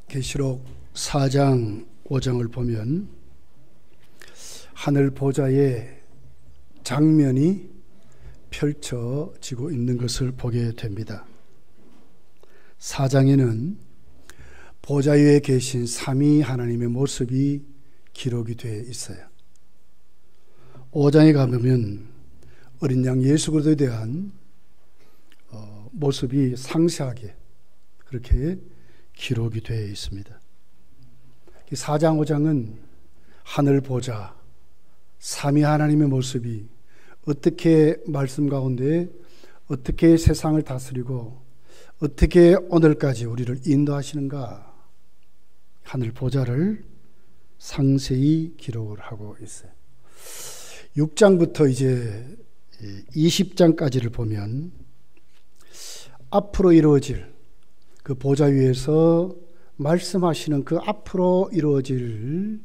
계시록 4장 5장을 보면 하늘 보좌의 장면이 펼쳐지고 있는 것을 보게 됩니다. 4장에는 보좌 위에 계신 삼위 하나님의 모습이 기록이 되어 있어요. 5장에 가보면 어린 양 예수 그리스도에 대한 모습이 상세하게 그렇게 기록이 되어 있습니다. 4장 5장은 하늘 보좌 삼위 하나님의 모습이 어떻게 말씀 가운데 어떻게 세상을 다스리고 어떻게 오늘까지 우리를 인도하시는가, 하늘 보좌를 상세히 기록을 하고 있어요. 6장부터 이제 20장까지를 보면 앞으로 이루어질 그 보좌 위에서 말씀하시는 그 앞으로 이루어질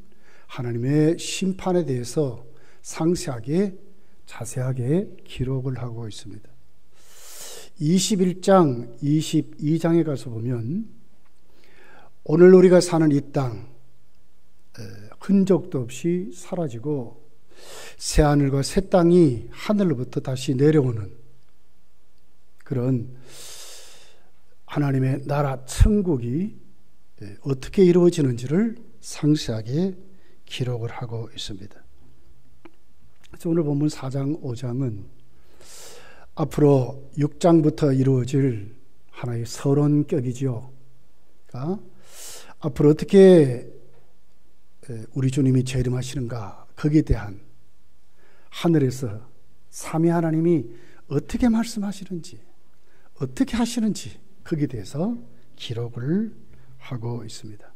하나님의 심판에 대해서 상세하게 자세하게 기록을 하고 있습니다. 21장, 22장에 가서 보면 오늘 우리가 사는 이 땅 흔적도 없이 사라지고 새하늘과 새 땅이 하늘로부터 다시 내려오는 그런 하나님의 나라 천국이 어떻게 이루어지는지를 상세하게 기록을 하고 있습니다. 그래서 오늘 본문 4장 5장은 앞으로 6장부터 이루어질 하나의 서론격이지요. 그러니까 앞으로 어떻게 우리 주님이 재림하시는가, 거기에 대한 하늘에서 삼위 하나님이 어떻게 말씀하시는지, 어떻게 하시는지 거기에 대해서 기록을 하고 있습니다.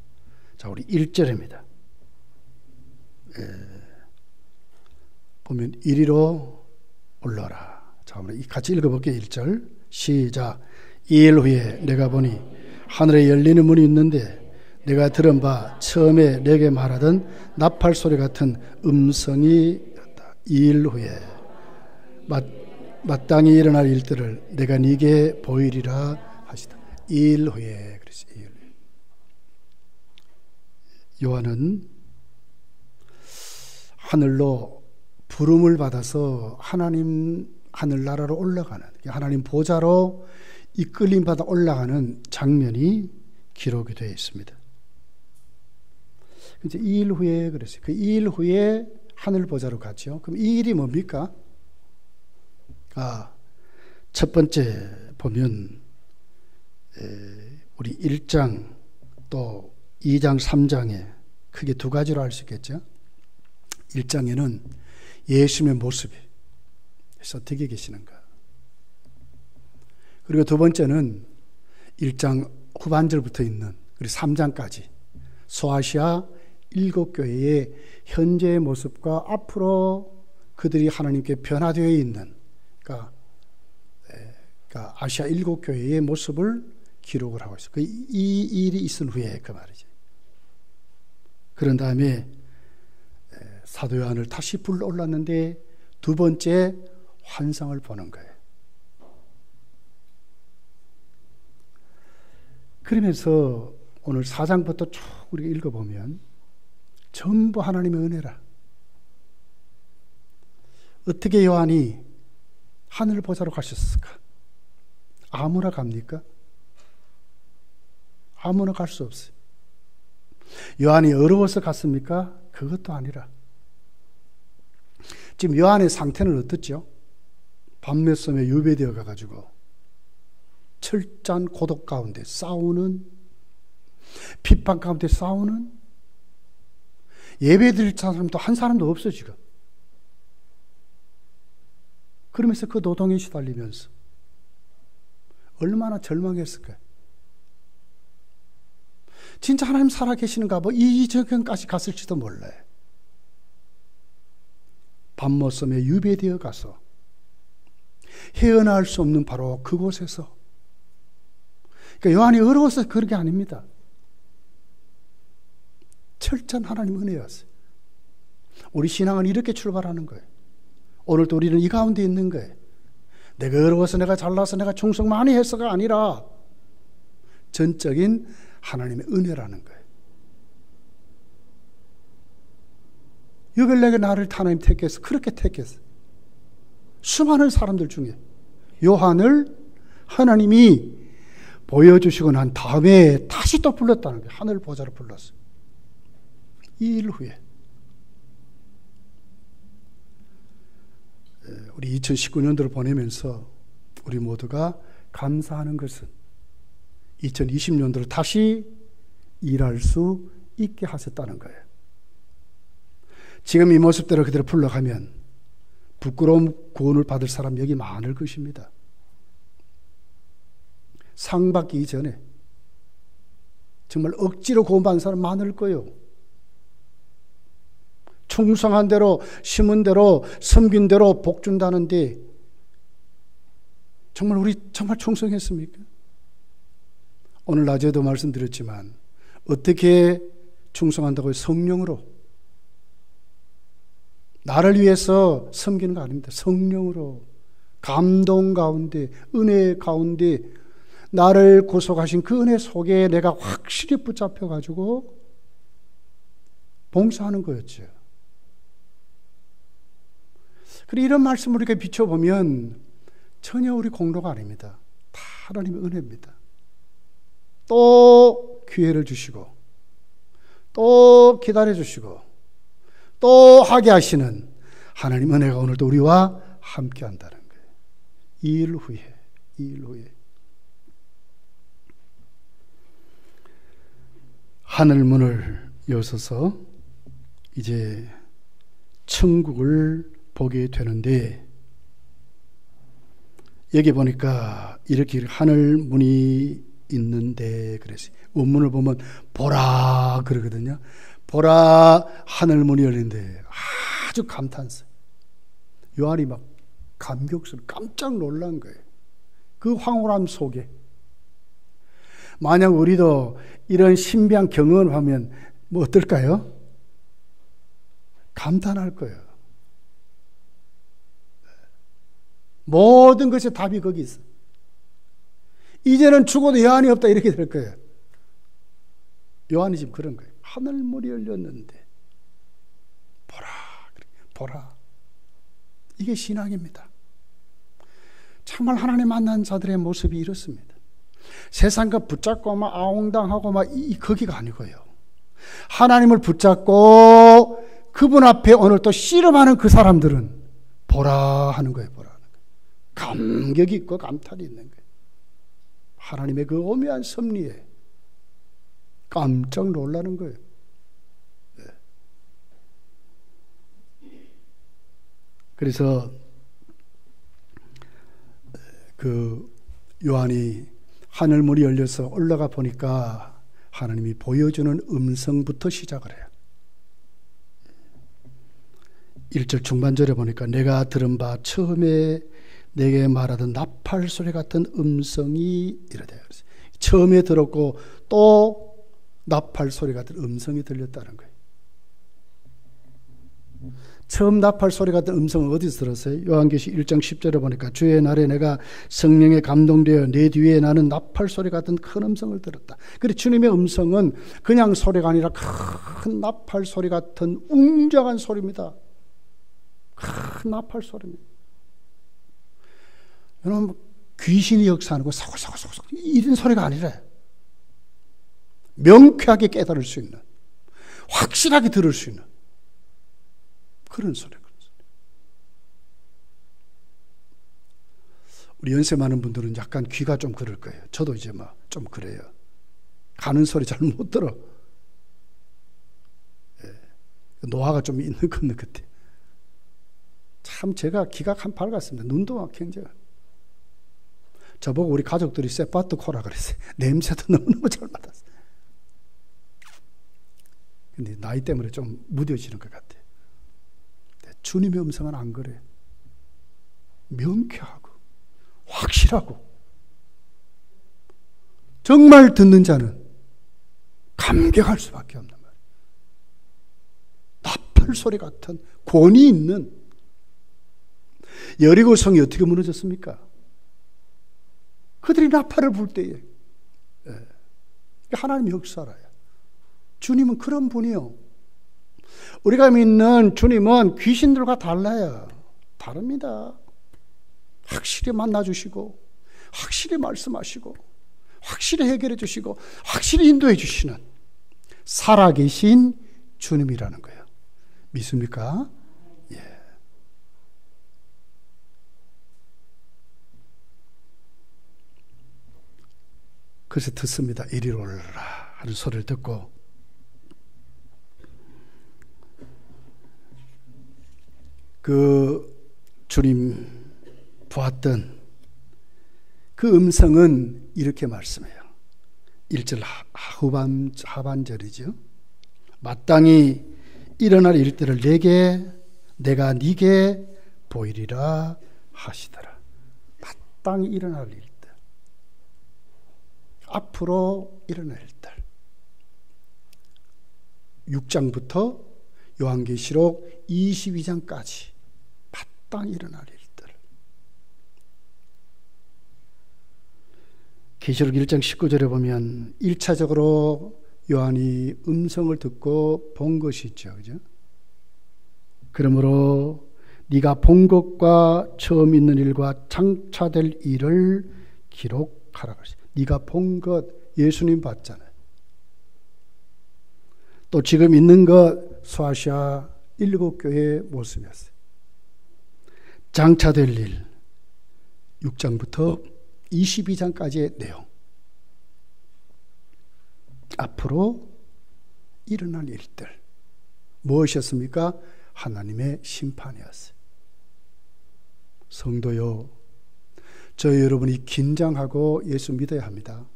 자, 우리 1절입니다. 보면 이리로 올라라. 자, 우리 같이 읽어볼게요. 1절 시작. 이일 후에 내가 보니 하늘에 열리는 문이 있는데 내가 들은 바 처음에 내게 말하던 나팔 소리 같은 음성이 있다. 이일 후에 마땅히 일어날 일들을 내가 네게 보이리라 하시다. 이일 후에. 그렇지. 이일 후에. 요한은 하늘로 부름을 받아서 하나님 하늘나라로 올라가는, 하나님 보좌로 이끌림 받아 올라가는 장면이 기록이 되어 있습니다. 이제 2일 후에 그랬어요. 그 2일 후에 하늘 보좌로 갔죠. 그럼 이 일이 뭡니까? 첫 번째 보면 우리 1장 또 2장 3장에 크게 두 가지로 알 수 있겠죠. 1장에는 예수님의 모습이 어떻게 계시는가, 그리고 두 번째는 1장 후반절부터 있는 그리고 3장까지 소아시아 7교회의 현재의 모습과 앞으로 그들이 하나님께 변화되어 있는, 그러니까 아시아 7교회의 모습을 기록을 하고 있어요. 이 일이 있은 후에 그 말이죠. 그런 다음에 사도 요한을 다시 불러 올랐는데 두 번째 환상을 보는 거예요. 그러면서 오늘 4장부터 쭉 우리가 읽어보면 전부 하나님의 은혜라. 어떻게 요한이 하늘 보좌로 가셨을까? 아무나 갑니까? 아무나 갈 수 없어요. 요한이 어려워서 갔습니까? 그것도 아니라 지금 요한의 상태는 어떻죠? 밤몇 섬에 유배되어 가가지고 철저한 고독 가운데 싸우는, 비판 가운데 싸우는, 예배 드릴 사람도 한 사람도 없어 지금. 그러면서 그 노동에 시달리면서 얼마나 절망했을까요? 진짜 하나님 살아계시는가 뭐 이 저경까지 갔을지도 몰라요. 밤모섬에 유배되어 가서 헤어나올 수 없는 바로 그곳에서, 그러니까 요한이 어려워서 그런 게 아닙니다. 철저한 하나님 은혜였어요. 우리 신앙은 이렇게 출발하는 거예요. 오늘도 우리는 이 가운데 있는 거예요. 내가 어려워서, 내가 잘나서, 내가 충성 많이 해서가 아니라 전적인 하나님의 은혜라는 거예요. 여벨렉의 나를 하나님 택해서 그렇게 택했어요. 수많은 사람들 중에 요한을 하나님이 보여주시고 난 다음에 다시 또 불렀다는 거예요. 하늘 보좌로 불렀어요. 이 일 후에 우리 2019년도를 보내면서 우리 모두가 감사하는 것은 2020년도를 다시 일할 수 있게 하셨다는 거예요. 지금 이 모습대로 그대로 풀러가면 부끄러움 구원을 받을 사람 여기 많을 것입니다. 상 받기 이전에 정말 억지로 구원받는 사람 많을 거예요. 충성한 대로, 심은 대로, 섬긴 대로 복 준다는데 정말 우리 정말 충성했습니까? 오늘 낮에도 말씀드렸지만 어떻게 충성한다고요? 성령으로. 나를 위해서 섬기는 거 아닙니다. 성령으로. 감동 가운데, 은혜 가운데 나를 구속하신 그 은혜 속에 내가 확실히 붙잡혀가지고 봉사하는 거였죠. 그리고 이런 말씀을 이렇게 비춰보면 전혀 우리 공로가 아닙니다. 다 하나님의 은혜입니다. 또 기회를 주시고 또 기다려주시고 또 하게 하시는 하나님 은혜가 오늘도 우리와 함께 한다는 거예요. 이 일 후에 하늘문을 여서서 이제 천국을 보게 되는데 여기 보니까 이렇게 하늘문이 있는데 그래서 원문을 보면 보라 그러거든요. 보라 하늘문이 열린데 아주 감탄스러워. 요한이 막 감격스러워 깜짝 놀란 거예요. 그 황홀함 속에 만약 우리도 이런 신비한 경험을 하면 뭐 어떨까요? 감탄할 거예요. 모든 것의 답이 거기 있어. 이제는 죽어도 여한이 없다 이렇게 될 거예요. 요한이 지금 그런 거예요. 하늘문이 열렸는데 보라. 이게 신앙입니다. 정말 하나님 만난 자들의 모습이 이렇습니다. 세상과 붙잡고 막 아웅당하고 막 거기가 아니고요. 하나님을 붙잡고 그분 앞에 오늘 또 씨름하는 그 사람들은 보라 하는 거예요. 보라 하는 거예요. 감격이 있고 감탄이 있는 거예요. 하나님의 그 오묘한 섭리에 깜짝 놀라는 거예요. 네. 그래서 그 요한이 하늘문이 열려서 올라가 보니까 하나님이 보여주는 음성부터 시작을 해요. 1절 중반절에 보니까 내가 들은 바 처음에 내게 말하던 나팔 소리 같은 음성이 이러대요. 처음에 들었고 또 나팔 소리 같은 음성이 들렸다는 거예요. 처음 나팔 소리 같은 음성은 어디서 들었어요? 요한계시 1장 10절에 보니까 주의 날에 내가 성령에 감동되어 내 뒤에 나는 나팔 소리 같은 큰 음성을 들었다. 그래 주님의 음성은 그냥 소리가 아니라 큰 나팔 소리 같은 웅장한 소리입니다. 큰 나팔 소리입니다. 여러분 귀신이 역사하는 거 사고사고사고 이런 소리가 아니라 명쾌하게 깨달을 수 있는 확실하게 들을 수 있는 그런 소리. 우리 연세 많은 분들은 약간 귀가 좀 그럴 거예요. 저도 이제 막 좀 그래요. 가는 소리 잘 못 들어. 예. 노화가 좀 있는 것 같아. 참 제가 귀가 참 밝았습니다. 눈도 막 굉장히. 저보고 우리 가족들이 세파트 코라 그랬어요. 냄새도 너무너무 잘 맡았어요. 근데 나이 때문에 좀 무뎌지는 것 같아요. 주님의 음성은 안 그래요. 명쾌하고 확실하고 정말 듣는 자는 감격할 수밖에 없는 말이에요. 나팔 소리 같은 권위 있는 여리고 성이 어떻게 무너졌습니까? 그들이 나팔을 불 때에 하나님의 역사라요. 주님은 그런 분이요. 우리가 믿는 주님은 귀신들과 달라요. 다릅니다. 확실히 만나주시고, 확실히 말씀하시고, 확실히 해결해 주시고, 확실히 인도해 주시는 살아계신 주님이라는 거예요. 믿습니까? 예. 그래서 듣습니다. 이리 올라 하는 소리를 듣고 그 주님 보았던 그 음성은 이렇게 말씀해요. 1절 하반절이죠. 마땅히 일어날 일들을 내가 네게 보이리라 하시더라. 마땅히 일어날 일들, 앞으로 일어날 일들. 6장부터 요한계시록 22장까지 마땅히 일어날 일들. 계시록 1장 19절에 보면 1차적으로 요한이 음성을 듣고 본 것이 있죠. 그죠? 그러므로 네가 본 것과 처음 있는 일과 장차될 일을 기록하라. 네가 본 것, 예수님 봤잖아요. 또 지금 있는 것, 소아시아 7교회의 모습이었어요. 장차될 일, 6장부터 22장까지의 내용. 앞으로 일어날 일들. 무엇이었습니까? 하나님의 심판이었어요. 성도요, 저희 여러분이 긴장하고 예수 믿어야 합니다.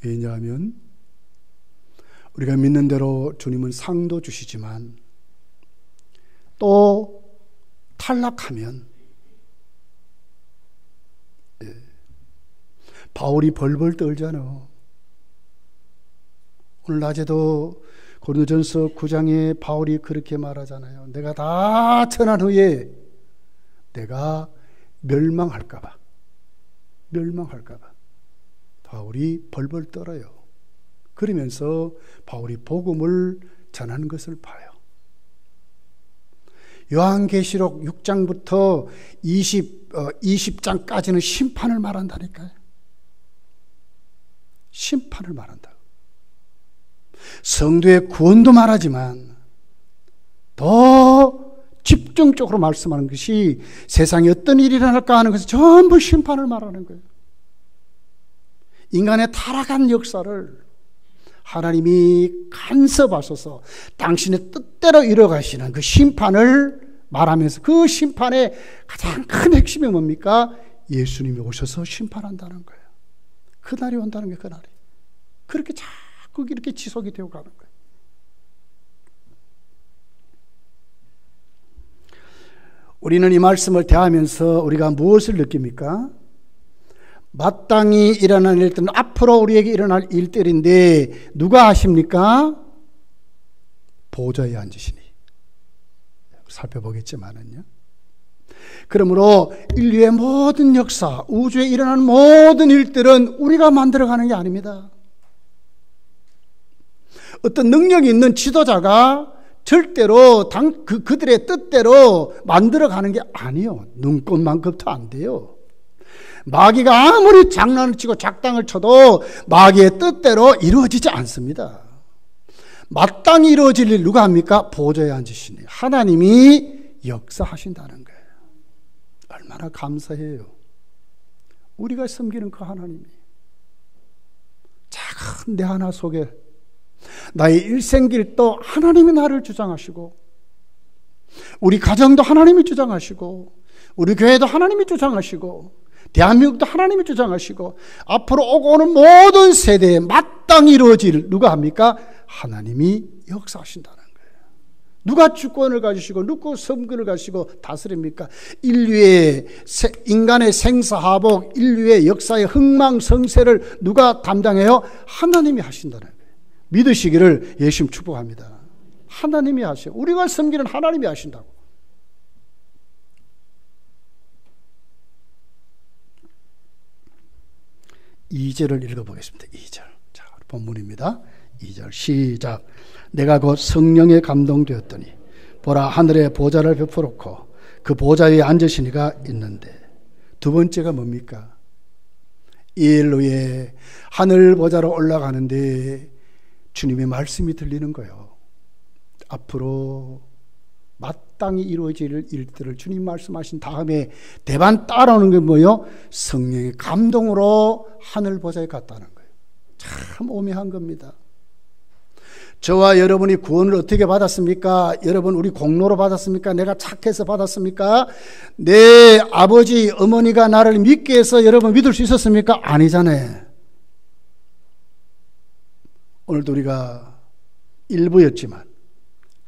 왜냐하면 우리가 믿는 대로 주님은 상도 주시지만 또 탈락하면 바울이 벌벌 떨잖아. 오늘 낮에도 고린도전서 9장에 바울이 그렇게 말하잖아요. 내가 다 전한 후에 내가 멸망할까 봐 바울이 벌벌 떨어요. 그러면서 바울이 복음을 전하는 것을 봐요. 요한계시록 6장부터 20장까지는 심판을 말한다니까요. 심판을 말한다. 성도의 구원도 말하지만 더 집중적으로 말씀하는 것이 세상에 어떤 일이 일어날까 하는 것을 전부 심판을 말하는 거예요. 인간의 타락한 역사를 하나님이 간섭하셔서 당신의 뜻대로 이뤄가시는 그 심판을 말하면서 그 심판의 가장 큰 핵심이 뭡니까? 예수님이 오셔서 심판한다는 거예요. 그날이 온다는 게 그날이. 그렇게 자꾸 이렇게 지속이 되어 가는 거예요. 우리는 이 말씀을 대하면서 우리가 무엇을 느낍니까? 마땅히 일어날 일들은 앞으로 우리에게 일어날 일들인데 누가 하십니까? 보좌에 앉으시니. 살펴보겠지만은요. 그러므로 인류의 모든 역사, 우주에 일어나는 모든 일들은 우리가 만들어가는 게 아닙니다. 어떤 능력이 있는 지도자가 절대로 그들의 뜻대로 만들어가는 게 아니에요. 눈꽃만큼도 안 돼요. 마귀가 아무리 장난을 치고 작당을 쳐도 마귀의 뜻대로 이루어지지 않습니다. 마땅히 이루어질 일 누가 합니까? 보좌에 앉으시니 하나님이 역사하신다는 거예요. 얼마나 감사해요. 우리가 섬기는 그 하나님이 작은 내 하나 속에 나의 일생길도 하나님이 나를 주장하시고 우리 가정도 하나님이 주장하시고 우리 교회도 하나님이 주장하시고 대한민국도 하나님이 주장하시고 앞으로 오고 오는 모든 세대에 마땅히 이루어질 누가 합니까? 하나님이 역사하신다는 거예요. 누가 주권을 가지시고 누가 섬근을 가지시고 다스립니까? 인간의 생사하복, 인류의 역사의 흥망성쇠를 누가 담당해요? 하나님이 하신다는 거예요. 믿으시기를 예수님 축복합니다. 하나님이 하셔요. 우리가 섬기는 하나님이 하신다고. 2절을 읽어보겠습니다. 2절. 본문입니다. 2절 시작. 내가 곧 성령에 감동되었더니 보라 하늘에 보좌를 베풀었고 그 보좌 위에 앉으시니가 있는데, 두 번째가 뭡니까? 이 일 후에 하늘 보좌로 올라가는데 주님의 말씀이 들리는 거예요. 앞으로 마땅히 이루어질 일들을 주님 말씀하신 다음에 대반 따라오는 게 뭐예요? 성령의 감동으로 하늘 보좌에 갔다는 거예요. 참 오묘한 겁니다. 저와 여러분이 구원을 어떻게 받았습니까? 여러분 우리 공로로 받았습니까? 내가 착해서 받았습니까? 내 아버지 어머니가 나를 믿게 해서 여러분 믿을 수 있었습니까? 아니잖아요. 오늘도 우리가 일부였지만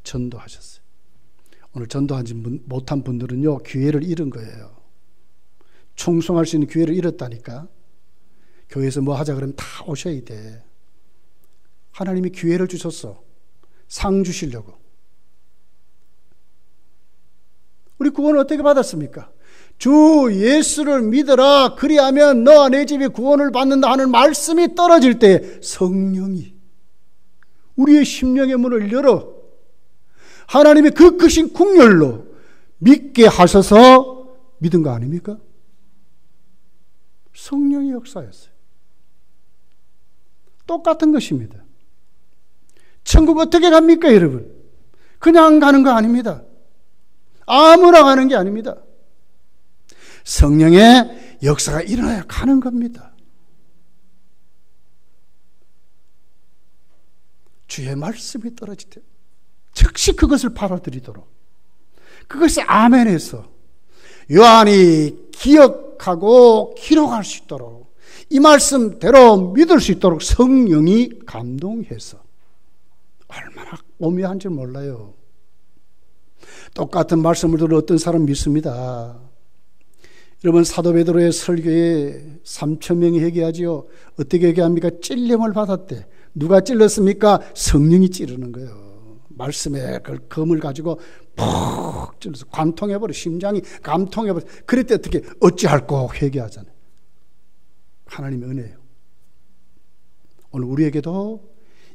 전도하셨어요. 오늘 전도하지 못한 분들은요, 기회를 잃은 거예요. 충성할 수 있는 기회를 잃었다니까. 교회에서 뭐 하자 그러면 다 오셔야 돼. 하나님이 기회를 주셨어. 상 주시려고. 우리 구원을 어떻게 받았습니까? 주 예수를 믿어라. 그리하면 너와 내 집이 구원을 받는다 하는 말씀이 떨어질 때 성령이 우리의 심령의 문을 열어 하나님의 그 크신 국렬로 믿게 하셔서 믿은 거 아닙니까? 성령의 역사였어요. 똑같은 것입니다. 천국 어떻게 갑니까, 여러분? 그냥 가는 거 아닙니다. 아무나 가는 게 아닙니다. 성령의 역사가 일어나야 가는 겁니다. 주의 말씀이 떨어질 때 즉시 그것을 받아들이도록, 그것을 아멘해서 요한이 기억하고 기록할 수 있도록, 이 말씀대로 믿을 수 있도록 성령이 감동해서, 얼마나 오묘한지 몰라요. 똑같은 말씀을 들어 어떤 사람 믿습니다. 여러분 사도 베드로의 설교에 3,000명이 회개하지요. 어떻게 회개합니까? 찔림을 받았대. 누가 찔렀습니까? 성령이 찌르는 거예요. 말씀에 그 검을 가지고 푹 찔러서 관통해버려. 심장이 감통해버려. 그럴 때 어떻게 어찌할 꼭 회개하잖아요. 하나님의 은혜예요. 오늘 우리에게도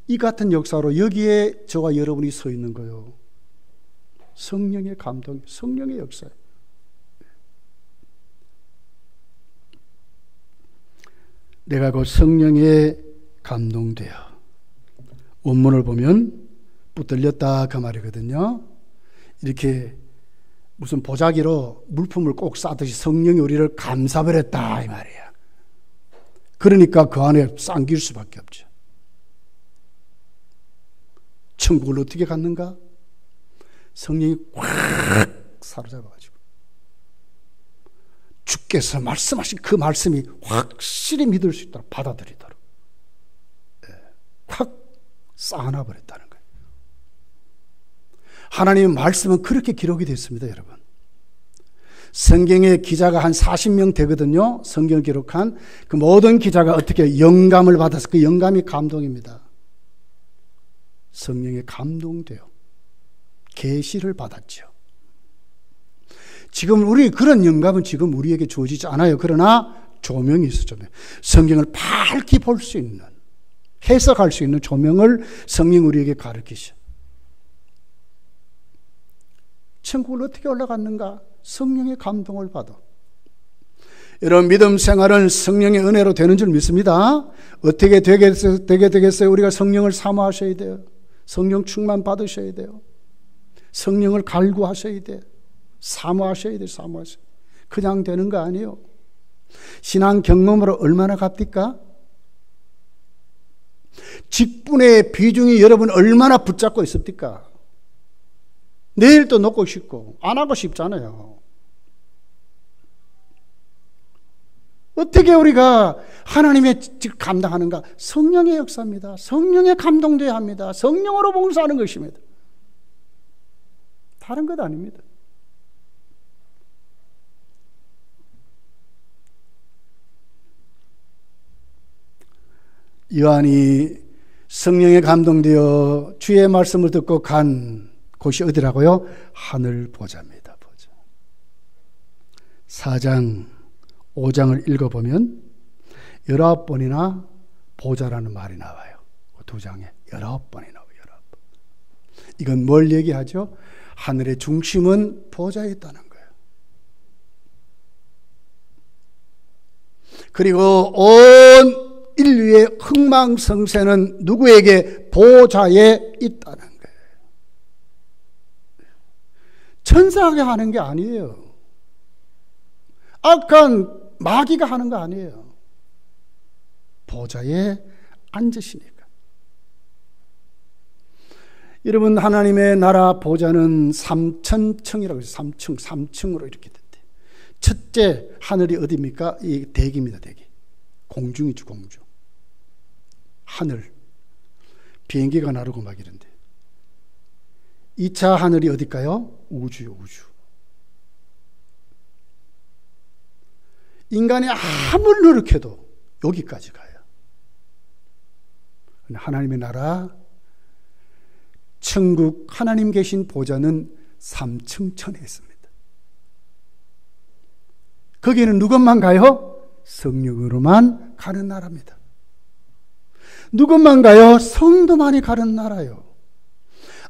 이 같은 역사로 여기에 저와 여러분이 서 있는 거예요. 성령의 감동, 성령의 역사예요. 내가 곧 성령에 감동되어, 원문을 보면 붙들렸다 그 말이거든요. 이렇게 무슨 보자기로 물품을 꼭 싸듯이 성령이 우리를 감싸버렸다 이 말이에요. 그러니까 그 안에 쌍길 수밖에 없죠. 천국을 어떻게 갔는가? 성령이 확 사로잡아가지고 주께서 말씀하신 그 말씀이 확실히 믿을 수 있도록 받아들이도록 확 쌓아놔버렸다는 거예요. 하나님의 말씀은 그렇게 기록이 됐습니다, 여러분. 성경의 기자가 한 40명 되거든요. 성경을 기록한 그 모든 기자가 어떻게 영감을 받아서 그 영감이 감동입니다. 성령에 감동돼요. 계시를 받았죠. 지금 우리 그런 영감은 지금 우리에게 주어지지 않아요. 그러나 조명이 있어, 조명. 성경을 밝히 볼 수 있는, 해석할 수 있는 조명을 성령 우리에게 가르치셔. 천국을 어떻게 올라갔는가? 성령의 감동을 받아. 여러분 믿음 생활은 성령의 은혜로 되는 줄 믿습니다. 어떻게 되게 되겠어요? 우리가 성령을 사모하셔야 돼요. 성령 충만 받으셔야 돼요. 성령을 갈구하셔야 돼요. 사모하셔야 돼요. 사모하셔야 돼요. 그냥 되는 거 아니에요. 신앙 경험으로 얼마나 값디까? 직분의 비중이 여러분 얼마나 붙잡고 있습니까? 내일 또 놓고 싶고 안 하고 싶잖아요. 어떻게 우리가 하나님의 감당하는가? 성령의 역사입니다. 성령에 감동돼야 합니다. 성령으로 봉사하는 것입니다. 다른 것 아닙니다. 요한이 성령에 감동되어 주의 말씀을 듣고 간 곳이 어디라고요? 하늘 보좌입니다. 보좌. 4장 5장을 읽어보면 19번이나 보좌라는 말이 나와요. 2장에 19번이 나와요. 19번. 이건 뭘 얘기하죠? 하늘의 중심은 보좌에 있다는 거예요. 그리고 온 인류의 흥망성쇠는 누구에게? 보좌에 있다는 거예요. 천사가 하는 게 아니에요. 악한 마귀가 하는 거 아니에요. 보좌에 앉으시니까. 여러분, 하나님의 나라 보좌는 3천층이라고 해서 3층으로 이렇게 됐대. 첫째 하늘이 어디입니까? 이 대기입니다. 대기. 공중이죠. 공중. 하늘. 비행기가 나르고 막 이런데. 2차 하늘이 어딜까요? 우주요. 우주. 인간이 아무리 노력해도 여기까지 가요. 하나님의 나라, 천국, 하나님 계신 보좌는 3층 천에 있습니다. 거기는 누구만 가요? 성령으로만 가는 나라입니다. 누구만 가요? 성도만이 가는 나라요.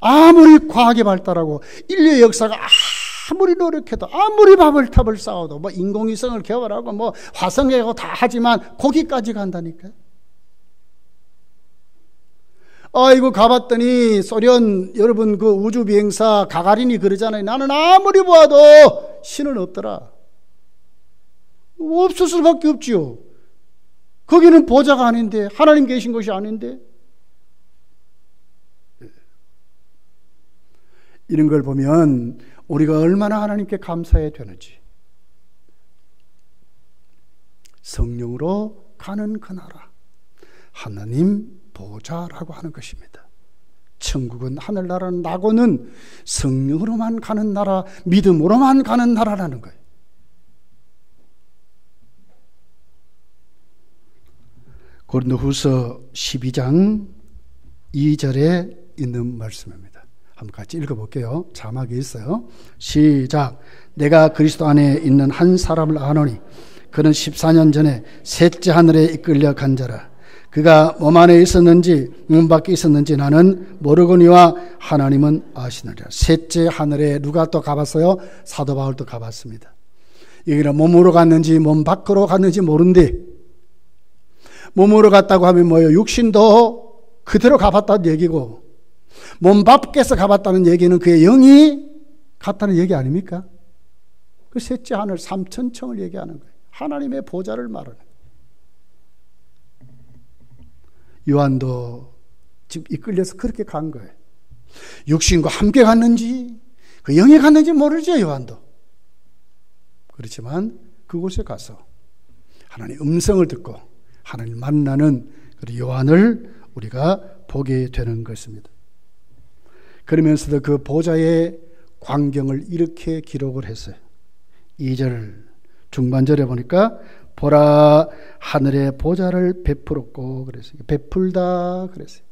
아무리 과학이 발달하고 인류의 역사가 아무리 노력해도, 아무리 바벨탑을 쌓아도, 뭐 인공위성을 개발하고 뭐 화성에 가고 다 하지만 거기까지 간다니까요. 아이고, 가봤더니 소련, 여러분 그 우주비행사 가가린이 그러잖아요. 나는 아무리 보아도 신은 없더라. 없을 수밖에 없지요. 거기는 보좌가 아닌데, 하나님 계신 것이 아닌데. 이런 걸 보면 우리가 얼마나 하나님께 감사해야 되는지. 성령으로 가는 그 나라, 하나님 보좌라고 하는 것입니다. 천국은, 하늘나라는, 낙원은 성령으로만 가는 나라, 믿음으로만 가는 나라라는 거예요. 고린도후서 12장 2절에 있는 말씀입니다. 한번 같이 읽어볼게요. 자막이 있어요. 시작. 내가 그리스도 안에 있는 한 사람을 아노니 그는 14년 전에 셋째 하늘에 이끌려 간 자라. 그가 몸 안에 있었는지 몸 밖에 있었는지 나는 모르거니와 하나님은 아시느니라. 셋째 하늘에 누가 또 가봤어요? 사도 바울도 가봤습니다. 여기는 몸으로 갔는지 몸 밖으로 갔는지 모른대. 몸으로 갔다고 하면 뭐예요? 육신도 그대로 가봤다는 얘기고, 몸 밖에서 가봤다는 얘기는 그의 영이 갔다는 얘기 아닙니까? 그 셋째 하늘 3천층을 얘기하는 거예요. 하나님의 보좌를 말하는 거예요. 요한도 지금 이끌려서 그렇게 간 거예요. 육신과 함께 갔는지 그 영이 갔는지 모르죠. 요한도. 그렇지만 그곳에 가서 하나님의 음성을 듣고 하나님을 만나는 그 요한을 우리가 보게 되는 것입니다. 그러면서도 그 보좌의 광경을 이렇게 기록을 했어요. 2절 중반절에 보니까 보라 하늘의 보좌를 베풀었고 그랬어요. 베풀다 그랬어요.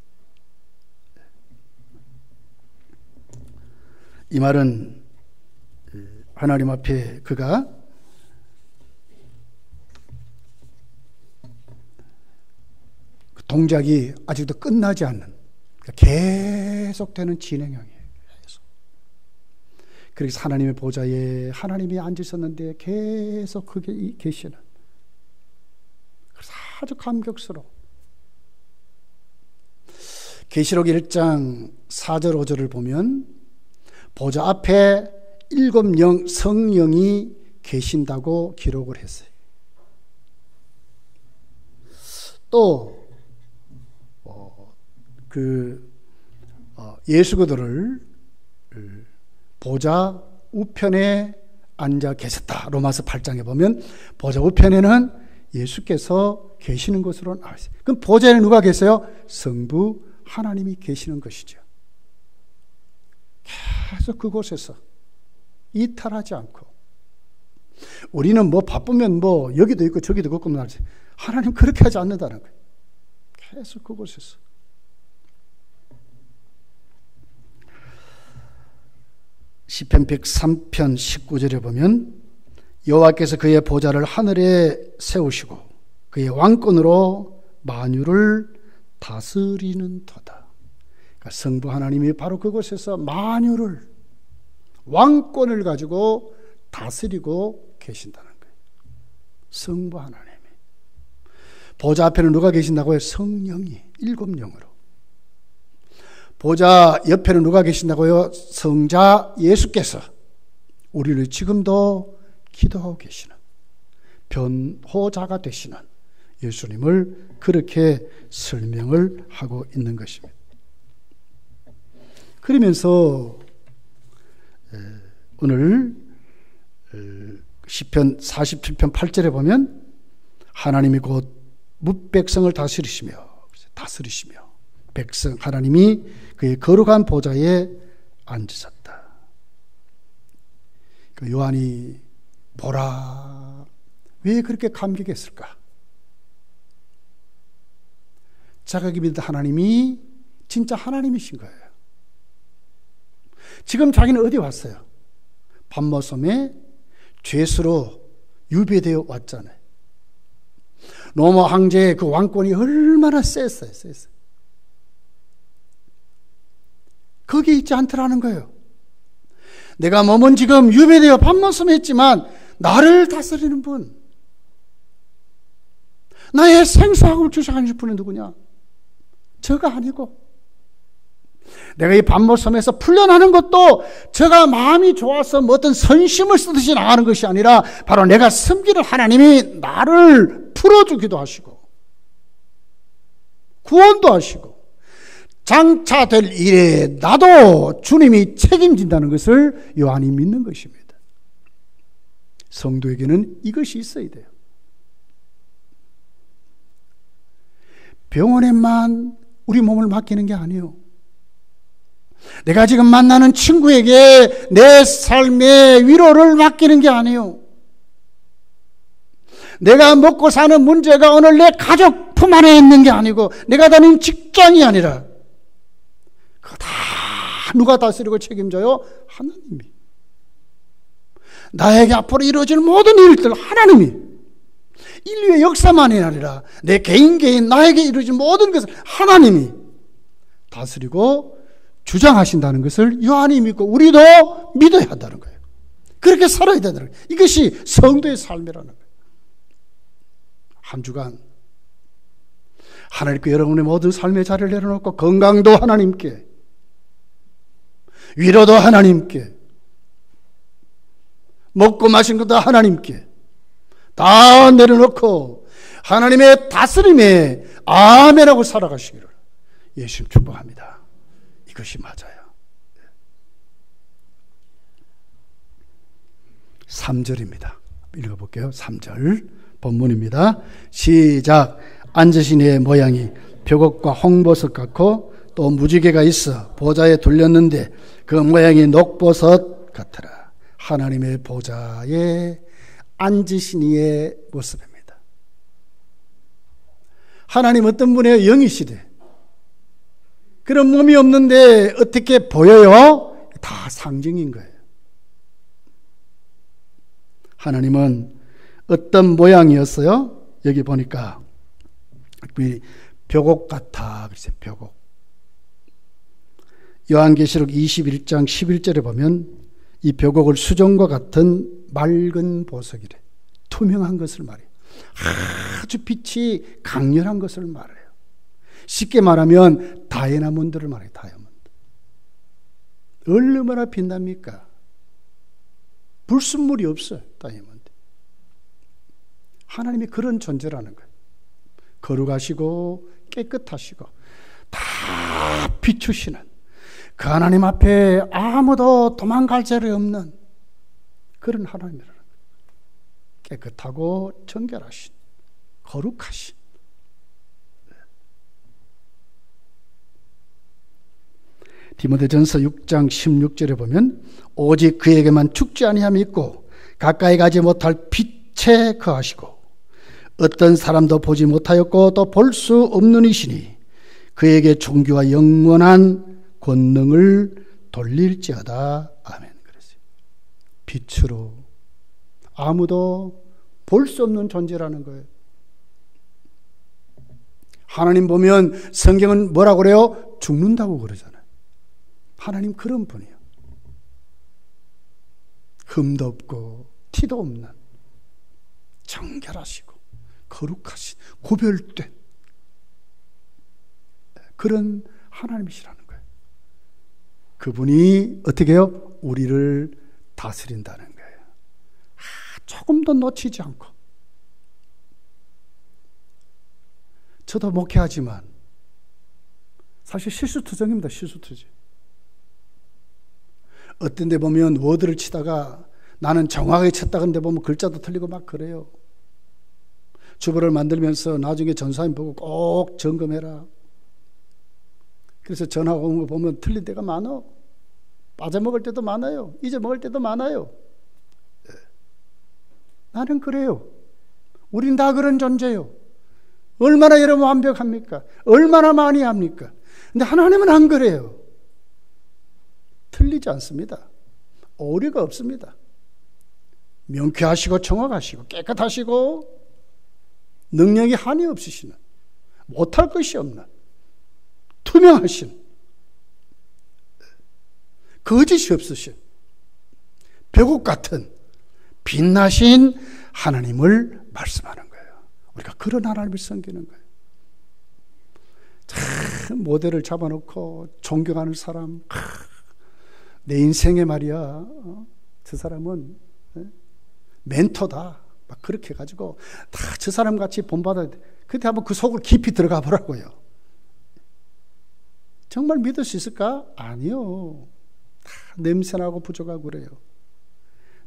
이 말은 하나님 앞에 그가 그 동작이 아직도 끝나지 않는, 계속되는 진행형이에요. 그래서 하나님의 보좌에 하나님이 앉으셨는데 계속 그게 계시는, 그래서 아주 감격스러워. 계시록 1장 4절 5절을 보면 보좌 앞에 7 성령이 계신다고 기록을 했어요. 또 예수그들을 보좌 우편에 앉아 계셨다. 로마서 8장에 보면 보좌 우편에는 예수께서 계시는 것으로 나와 있어요. 그럼 보좌에 누가 계세요? 성부 하나님이 계시는 것이죠. 계속 그곳에서 이탈하지 않고, 우리는 뭐 바쁘면 뭐 여기도 있고 저기도 있고 말이지, 하나님 그렇게 하지 않는다는 거예요. 계속 그곳에서. 시편 103편 19절에 보면 여호와께서 그의 보좌를 하늘에 세우시고 그의 왕권으로 만유를 다스리는 터다. 그러니까 성부 하나님이 바로 그곳에서 만유를, 왕권을 가지고 다스리고 계신다는 거예요. 성부 하나님이. 보좌 앞에는 누가 계신다고요? 성령이 7영으로. 보좌 옆에는 누가 계신다고요? 성자 예수께서 우리를 지금도 기도하고 계시는 변호자가 되시는 예수님을 그렇게 설명을 하고 있는 것입니다. 그러면서 오늘 시편 47편 8절에 보면 하나님이 곧 뭇백성을 다스리시며 백성 하나님이 그의 거룩한 보좌에 앉으셨다. 그 요한이 보라, 왜 그렇게 감격했을까? 자기가 믿는 하나님이 진짜 하나님이신 거예요. 지금 자기는 어디 왔어요? 밤모섬에 죄수로 유배되어 왔잖아요. 로마 황제의 그 왕권이 얼마나 셌어요. 거기에 있지 않더라는 거예요. 내가 몸은 지금 유배되어 밤모섬에 있지만 나를 다스리는 분, 나의 생사학을 주장하는 분은 누구냐? 저가 아니고, 내가 이 밤모섬에서 풀려나는 것도 저가 마음이 좋아서 뭐 어떤 선심을 쓰듯이 나가는 것이 아니라 바로 내가 섬기는 하나님이 나를 풀어주기도 하시고 구원도 하시고 장차될 일에 나도 주님이 책임진다는 것을 요한이 믿는 것입니다. 성도에게는 이것이 있어야 돼요. 병원에만 우리 몸을 맡기는 게 아니에요. 내가 지금 만나는 친구에게 내 삶의 위로를 맡기는 게 아니에요. 내가 먹고 사는 문제가 오늘 내 가족 품 안에 있는 게 아니고, 내가 다니는 직장이 아니라, 그거 다 누가 다스리고 책임져요? 하나님이. 나에게 앞으로 이루어질 모든 일들 하나님이. 인류의 역사만이 아니라 내 개인 나에게 이루어질 모든 것을 하나님이 다스리고 주장하신다는 것을 요한이 믿고 우리도 믿어야 한다는 거예요. 그렇게 살아야 된다는 거예요. 이것이 성도의 삶이라는 거예요. 한 주간 하나님께 여러분의 모든 삶의 자리를 내려놓고 건강도 하나님께, 위로도 하나님께, 먹고 마신 것도 하나님께 다 내려놓고 하나님의 다스림에 아멘하고 살아가시기를 예수님 축복합니다. 이것이 맞아요. 3절입니다. 읽어볼게요. 3절 본문입니다. 시작. 앉으신 이의 모양이 벽옥과 홍보석 같고 또 무지개가 있어 보좌에 둘렸는데 그 모양이 녹보석 같더라. 하나님의 보좌에 앉으신 이의 모습입니다. 하나님 어떤 분이에요? 영이시대. 그런 몸이 없는데 어떻게 보여요? 다 상징인 거예요. 하나님은 어떤 모양이었어요? 여기 보니까 벽옥 같아 그랬어요. 벽옥. 요한계시록 21장 11절에 보면 이 벽옥을 수정과 같은 맑은 보석이래. 투명한 것을 말해요. 아주 빛이 강렬한 것을 말해요. 쉽게 말하면 다이아몬드를 말해요. 다이아몬드. 얼마나 빛납니까? 불순물이 없어요. 다이아몬드. 하나님이 그런 존재라는 거예요. 거룩하시고 깨끗하시고 다 비추시는, 그 하나님 앞에 아무도 도망갈 자리 없는 그런 하나님이라는 거예요. 깨끗하고 정결하신, 거룩하신. 디모데전서 6장 16절에 보면 오직 그에게만 죽지 아니함이 있고 가까이 가지 못할 빛에 거하시고 어떤 사람도 보지 못하였고 또 볼 수 없는 이시니 그에게 존귀와 영원한 권능을 돌릴지어다. 아멘. 그랬어요. 빛으로 아무도 볼 수 없는 존재라는 거예요. 하나님 보면 성경은 뭐라고 그래요? 죽는다고 그러잖아요. 하나님 그런 분이에요. 흠도 없고 티도 없는 정결하시고 거룩하신 구별된 그런 하나님이시라는 거예요. 그분이 어떻게 해요? 우리를 다스린다는 거예요. 조금도 놓치지 않고. 저도 목회하지만 사실 실수투성입니다. 실수투지. 어떤 데 보면 워드를 치다가 나는 정확하게 쳤다 근데 보면 글자도 틀리고 막 그래요. 주보를 만들면서 나중에 전사님 보고 꼭 점검해라. 그래서 전화 온 거 보면 틀린 데가 많아. 빠져먹을 때도 많아요. 잊어먹을 때도 많아요. 나는 그래요. 우린 다 그런 존재예요. 얼마나 여러분 완벽합니까? 얼마나 많이 합니까? 근데 하나님은 안 그래요. 틀리지 않습니다. 오류가 없습니다. 명쾌하시고 정확하시고 깨끗하시고 능력이 한이 없으시는, 못할 것이 없는, 투명하신, 거짓이 없으신, 벽옥 같은 빛나신 하나님을 말씀하는 거예요. 우리가 그런 하나님을 섬기는 거예요. 참 모델을 잡아놓고 존경하는 사람, 내 인생에 말이야, 저 사람은 멘토다, 막 그렇게 해가지고 다 저 사람 같이 본받아야 돼. 그때 한번 그 속으로 깊이 들어가 보라고요. 정말 믿을 수 있을까? 아니요. 다 냄새나고 부족하고 그래요.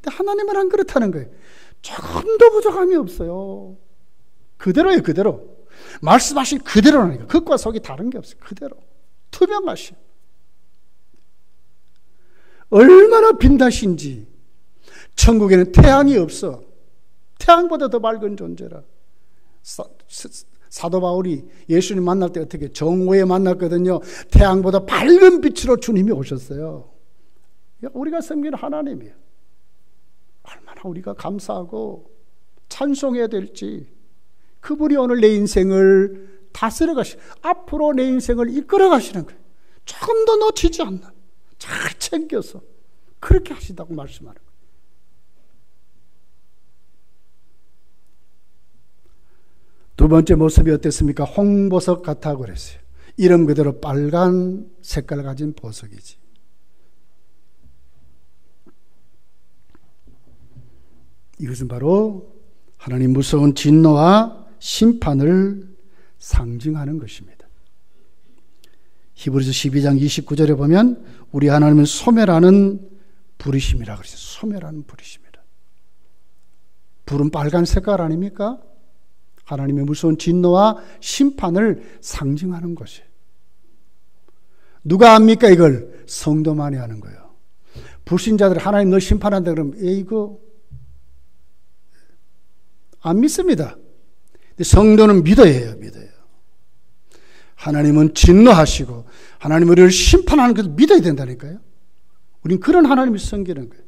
근데 하나님은 안 그렇다는 거예요. 조금도 부족함이 없어요. 그대로예요, 그대로. 말씀하신 그대로라니까. 겉과 속이 다른 게 없어요. 그대로. 투명하신. 얼마나 빛나신지. 천국에는 태양이 없어. 태양보다 더 밝은 존재라. 사도 바울이 예수님 만날 때 어떻게 정오에 만났거든요. 태양보다 밝은 빛으로 주님이 오셨어요. 우리가 섬기는 하나님이에요. 얼마나 우리가 감사하고 찬송해야 될지. 그분이 오늘 내 인생을 다스려 가시고 앞으로 내 인생을 이끌어 가시는 거예요. 조금도 놓치지 않는, 잘 챙겨서 그렇게 하시다고 말씀하는 거예요. 두 번째 모습이 어땠습니까? 홍보석 같다고 그랬어요. 이름 그대로 빨간 색깔 가진 보석이지. 이것은 바로 하나님 무서운 진노와 심판을 상징하는 것입니다. 히브리서 12장 29절에 보면 우리 하나님은 소멸하는 불이심이라고 그랬어요. 소멸하는 불이심이라. 불은 빨간 색깔 아닙니까? 하나님의 무서운 진노와 심판을 상징하는 것이에요. 누가 압니까 이걸? 성도만이 하는 거예요. 불신자들 하나님 너 심판한다 그러면 이거 안 믿습니다. 근데 성도는 믿어야 해요. 믿어요. 하나님은 진노하시고 하나님 우리를 심판하는 것을 믿어야 된다니까요. 우린 그런 하나님을 섬기는 거예요.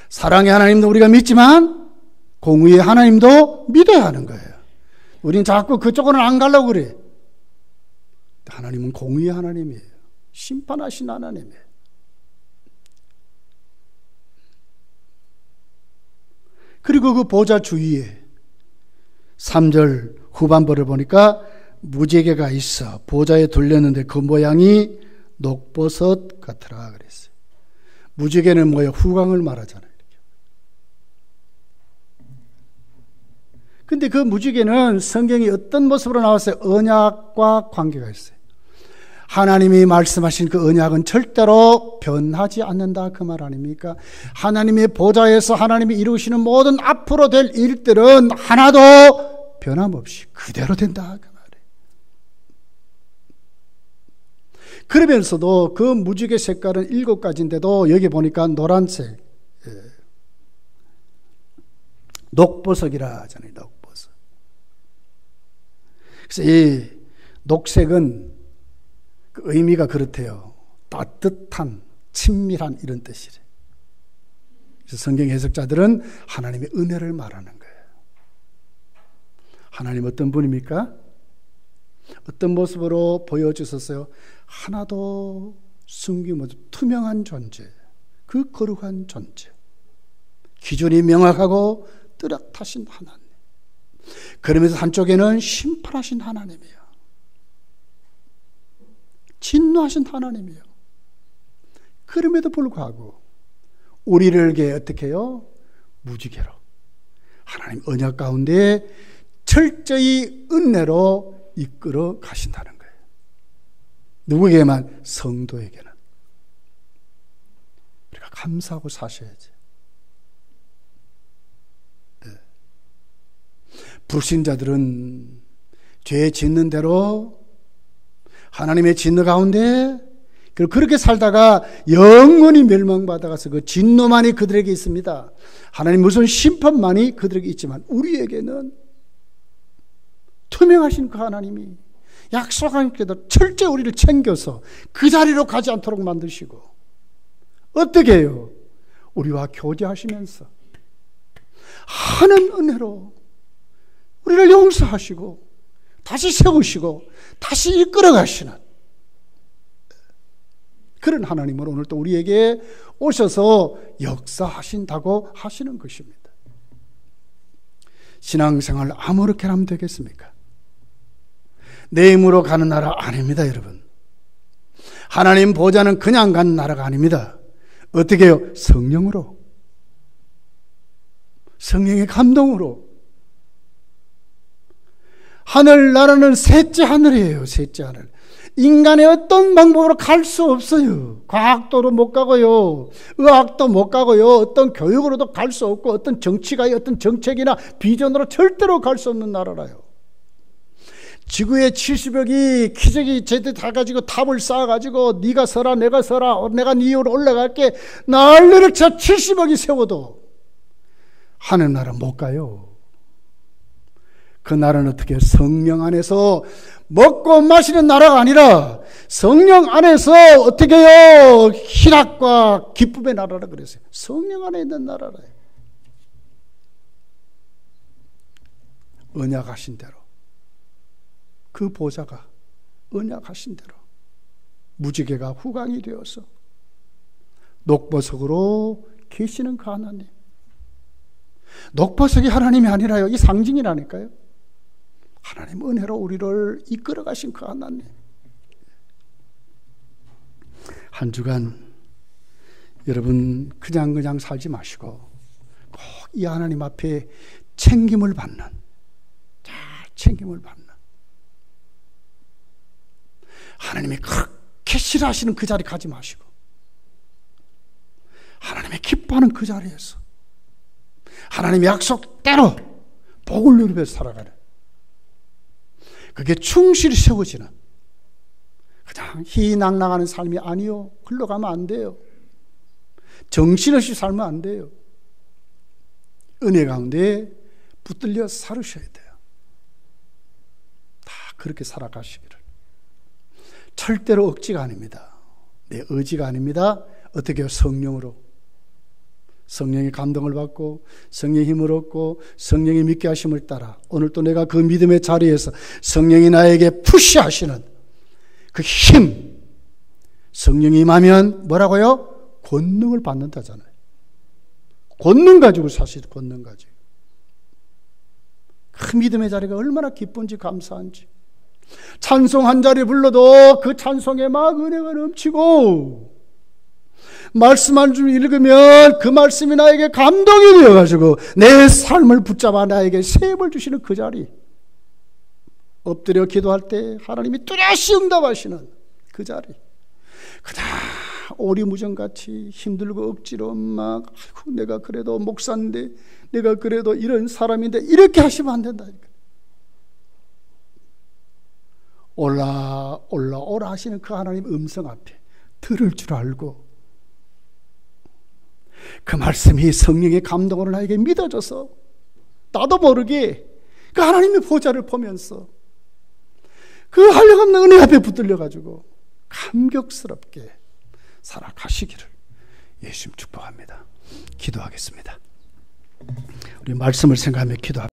사랑의 하나님도 우리가 믿지만 공의의 하나님도 믿어야 하는 거예요. 우린 자꾸 그쪽으로는 안 가려고 그래. 하나님은 공의의 하나님이에요. 심판하신 하나님이에요. 그리고 그 보좌 주위에 3절 후반부를 보니까 무지개가 있어 보좌에 둘렸는데 그 모양이 녹버섯 같더라 그랬어요. 무지개는 뭐예요? 후광을 말하잖아요. 근데 그 무지개는 성경이 어떤 모습으로 나왔어요? 언약과 관계가 있어요. 하나님이 말씀하신 그 언약은 절대로 변하지 않는다 그 말 아닙니까? 하나님의 보좌에서 하나님이 이루시는 모든 앞으로 될 일들은 하나도 변함없이 그대로 된다 그 말이에요. 그러면서도 그 무지개 색깔은 7가지인데도 여기 보니까 노란색 녹보석이라 하잖아요. 녹보석. 그래서 이 녹색은 그 의미가 그렇대요. 따뜻한, 친밀한 이런 뜻이래. 그래서 성경 해석자들은 하나님의 은혜를 말하는 거예요. 하나님 어떤 분입니까? 어떤 모습으로 보여주셨어요? 하나도 숨김없이 투명한 존재, 그 거룩한 존재, 기준이 명확하고 뚜렷하신 하나님. 그러면서 한쪽에는 심판하신 하나님이에요. 진노하신 하나님이에요. 그럼에도 불구하고 우리를 어떻게 해요? 무지개로 하나님 언약 가운데 철저히 은혜로 이끌어 가신다는 거예요. 누구에게만? 성도에게는. 우리가 감사하고 사셔야지. 네. 불신자들은 죄 짓는 대로 하나님의 진노 가운데 그렇게 살다가 영원히 멸망받아가서 그 진노만이 그들에게 있습니다. 하나님 무슨 심판만이 그들에게 있지만 우리에게는 투명하신 그 하나님이 약속한 그대로 철저히 우리를 챙겨서 그 자리로 가지 않도록 만드시고, 어떻게 해요? 우리와 교제하시면서 하는 은혜로 우리를 용서하시고 다시 세우시고 다시 이끌어 가시는 그런 하나님은 오늘 또 우리에게 오셔서 역사하신다고 하시는 것입니다. 신앙생활 아무렇게 하면 되겠습니까? 내 힘으로 가는 나라 아닙니다, 여러분. 하나님 보좌는 그냥 가는 나라가 아닙니다. 어떻게 해요? 성령으로, 성령의 감동으로. 하늘나라는 셋째 하늘이에요. 셋째 하늘. 인간의 어떤 방법으로 갈 수 없어요. 과학도로 못 가고요, 의학도 못 가고요, 어떤 교육으로도 갈 수 없고, 어떤 정치가 어떤 정책이나 비전으로 절대로 갈 수 없는 나라라요. 지구의 70억이 기적이 제때 다 가지고 탑을 쌓아가지고 네가 서라 내가 서라 내가 네 위로 올라갈게 난리를 쳐 70억이 세워도 하늘나라 못 가요. 그 나라는 어떻게 성령 안에서 먹고 마시는 나라가 아니라 성령 안에서 어떻게 해요? 희락과 기쁨의 나라라 그랬어요. 성령 안에 있는 나라라요. 언약하신 대로, 그 보좌가 언약하신 대로 무지개가 후광이 되어서 녹보석으로 계시는 그 하나님. 녹보석이 하나님이 아니라요, 이 상징이라니까요. 하나님 은혜로 우리를 이끌어 가신 그 하나님. 한 주간 여러분 그냥 살지 마시고 꼭 이 하나님 앞에 챙김을 받는, 잘 챙김을 받는, 하나님이 그렇게 싫어하시는 그 자리 가지 마시고 하나님이 기뻐하는 그 자리에서 하나님의 약속대로 복을 누리면서 살아가는, 그게 충실히 세워지는, 그냥 희낙낙하는 삶이 아니요, 흘러가면 안 돼요. 정신없이 살면 안 돼요. 은혜 가운데 붙들려 살으셔야 돼요. 다 그렇게 살아가시기를. 절대로 억지가 아닙니다. 내 의지가 아닙니다. 어떻게 해요? 성령으로. 성령의 감동을 받고 성령의 힘을 얻고 성령의 믿게 하심을 따라 오늘 또 내가 그 믿음의 자리에서 성령이 나에게 푸시하시는 그 힘, 성령이 임하면 뭐라고요? 권능을 받는다잖아요. 권능 가지고 사실 권능 가지고. 그 믿음의 자리가 얼마나 기쁜지 감사한지. 찬송 한 자리 불러도 그 찬송에 막 은혜가 넘치고, 말씀 한 줄 읽으면 그 말씀이 나에게 감동이 되어가지고 내 삶을 붙잡아 나에게 세임을 주시는 그 자리, 엎드려 기도할 때 하나님이 뚜렷이 응답하시는 그 자리, 그냥 오리무정같이 힘들고 억지로 막 아이고 내가 그래도 목사인데 내가 그래도 이런 사람인데 이렇게 하시면 안 된다니까. 올라 하시는 그 하나님 음성 앞에 들을 줄 알고 그 말씀이 성령의 감동으로 나에게 믿어져서 나도 모르게 그 하나님의 보좌를 보면서 그 한량없는 은혜 앞에 붙들려가지고 감격스럽게 살아가시기를 예수님 축복합니다. 기도하겠습니다. 우리 말씀을 생각하며 기도합니다.